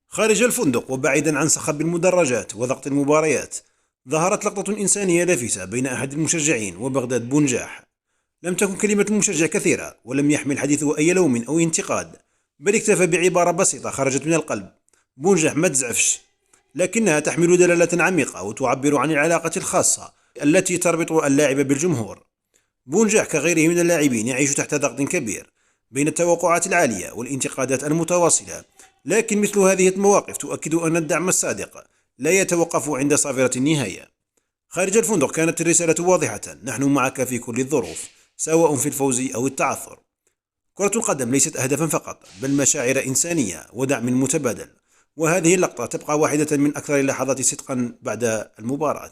خارج الفندق وبعيدا عن صخب المدرجات وضغط المباريات، ظهرت لقطة إنسانية لافته بين أحد المشجعين وبغداد بونجاح. لم تكن كلمة المشجع كثيرة، ولم يحمل حديثه أي لوم أو انتقاد، بل اكتفى بعبارة بسيطة خرجت من القلب: بونجاح ما تزعفش، لكنها تحمل دلالة عميقة وتعبر عن العلاقة الخاصة التي تربط اللاعب بالجمهور. بونجاح كغيره من اللاعبين يعيش تحت ضغط كبير بين التوقعات العالية والانتقادات المتواصلة، لكن مثل هذه المواقف تؤكد أن الدعم الصادق لا يتوقف عند صافرة النهاية. خارج الفندق كانت الرسالة واضحة: نحن معك في كل الظروف، سواء في الفوز أو التعثر. كرة القدم ليست أهدافا فقط، بل مشاعر إنسانية ودعم متبادل، وهذه اللقطة تبقى واحدة من أكثر اللحظات صدقا بعد المباراة.